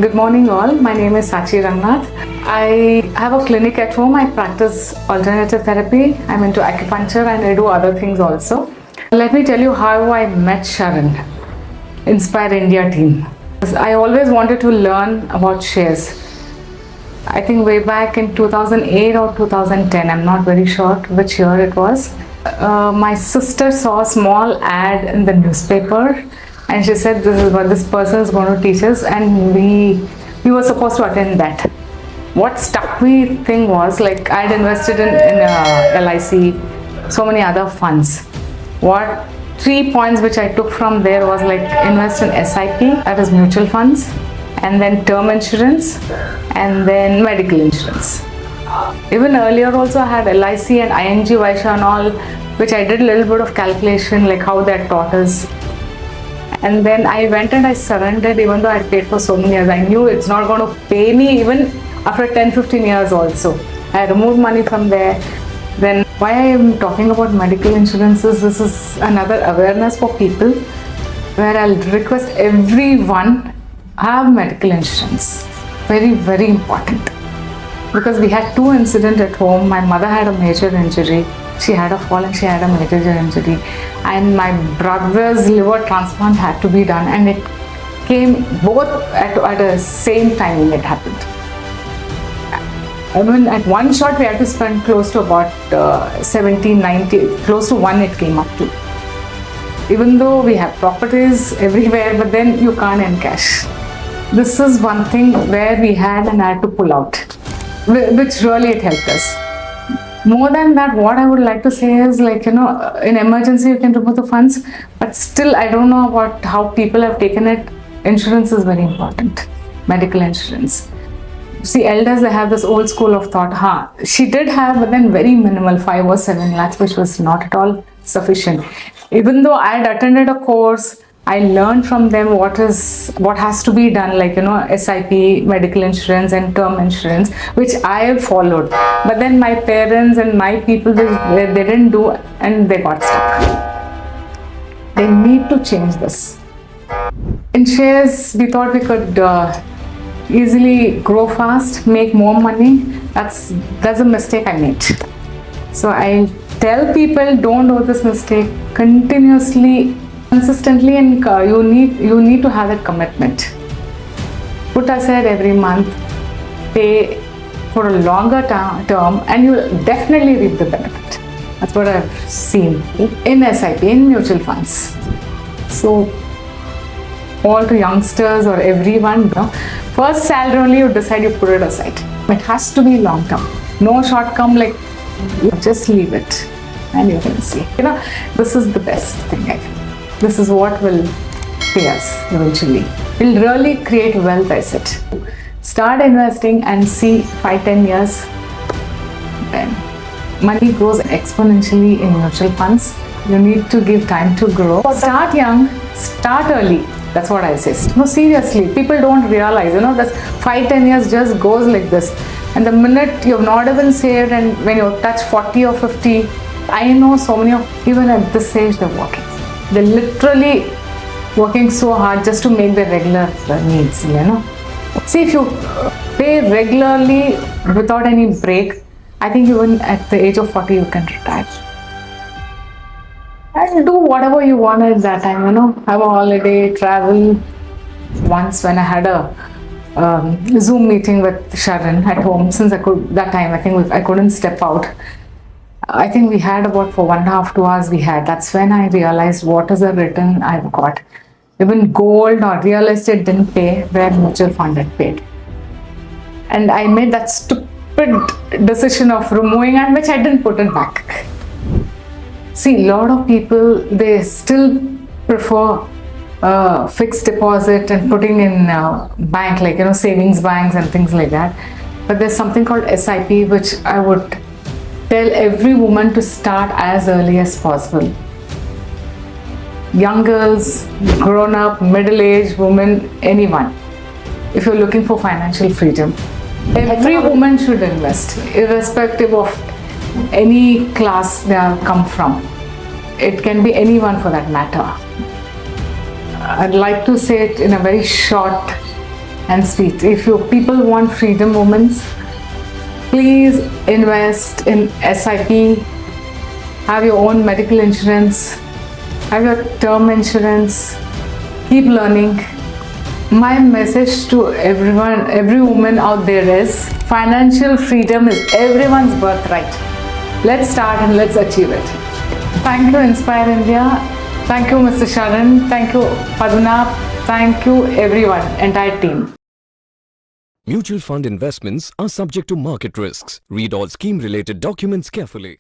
Good morning all. My name is Sachi Rangnath. I have a clinic at home. I practice alternative therapy. I'm into acupuncture and I do other things also. Let me tell you how I met Sharan, Inspire India team. I always wanted to learn about shares. I think way back in 2008 or 2010, I'm not very sure which year it was. My sister saw a small ad in the newspaper and she said this is what this person is going to teach us, and we were supposed to attend that. What stuck me thing was, like, I had invested in LIC, so many other funds. What 3 points which I took from there was, like, invest in SIP, that is mutual funds, and then term insurance, and then medical insurance. Even earlier also I had LIC and ING Vaishya and all, which I did a little bit of calculation, like how that taught us. And then I went and I surrendered, even though I paid for so many years. I knew it's not going to pay me even after 10-15 years also. I removed money from there. Then why I am talking about medical insurances, this is another awareness for people, where I'll request everyone have medical insurance. Very, very important. Because we had 2 incidents at home. My mother had a major injury. She had a fall and she had a major injury. And my brother's liver transplant had to be done. And it came both at the same time it happened. I mean, at one shot we had to spend close to about 70, 90, close to 1 it came up to. Even though we have properties everywhere, but then you can't encash. This is one thing where we had and had to pull out, which really it helped us. More than that, what I would like to say is, like, in emergency you can remove the funds, but still I don't know about how people have taken it. Insurance is very important, medical insurance. See, elders, they have this old school of thought, she did have, but then very minimal, 5 or 7 lakhs, which was not at all sufficient. Even though I had attended a course, I learned from them what has to be done, like, SIP, medical insurance and term insurance, which I have followed. But then my parents and my people, they didn't do, and they got stuck. They need to change this. In shares, we thought we could easily grow fast, make more money. That's a mistake I made. So I tell people, don't do this mistake. Continuously, consistently, and you need to have that commitment. Put aside every month, pay for a longer term, and you will definitely reap the benefit. That's what I've seen in SIP, in mutual funds. So all to youngsters or everyone, first salary only you decide, you put it aside. It has to be long term. No short term, like, you just leave it and you can see. This is the best thing I think. This is what will pay us eventually. Will really create wealth, I said. Start investing and see 5-10 years. Then money grows exponentially in mutual funds. You need to give time to grow. Start young, start early. That's what I say. No, seriously, people don't realize, that 5-10 years just goes like this. And the minute you've not even saved, and when you touch 40 or 50, I know so many of, even at this age, they're working. They're literally working so hard just to make their regular needs, See, if you pay regularly without any break, I think even at the age of 40, you can retire. And do whatever you want at that time, have a holiday, travel. Once when I had a Zoom meeting with Sharan at home, since that time I think I couldn't step out. I think we had about for 1.5 2 hours we had. That's when I realized what is the return I've got. Even gold or real estate didn't pay where mutual fund had paid. And I made that stupid decision of removing, and which I didn't put it back. See, a lot of people, they still prefer fixed deposit and putting in bank, like, savings banks and things like that. But there's something called SIP, which I would tell every woman to start as early as possible. Young girls, grown up, middle-aged women, anyone. If you're looking for financial freedom, every woman should invest, irrespective of any class they have come from. It can be anyone for that matter. I'd like to say it in a very short and sweet. If you people want freedom moments, please invest in SIP, have your own medical insurance, have your term insurance, keep learning. My message to everyone, every woman out there is financial freedom is everyone's birthright. Let's start and let's achieve it. Thank you, Inspire India. Thank you, Mr. Sharan. Thank you, Padmanabh. Thank you, everyone, entire team. Mutual fund investments are subject to market risks. Read all scheme-related documents carefully.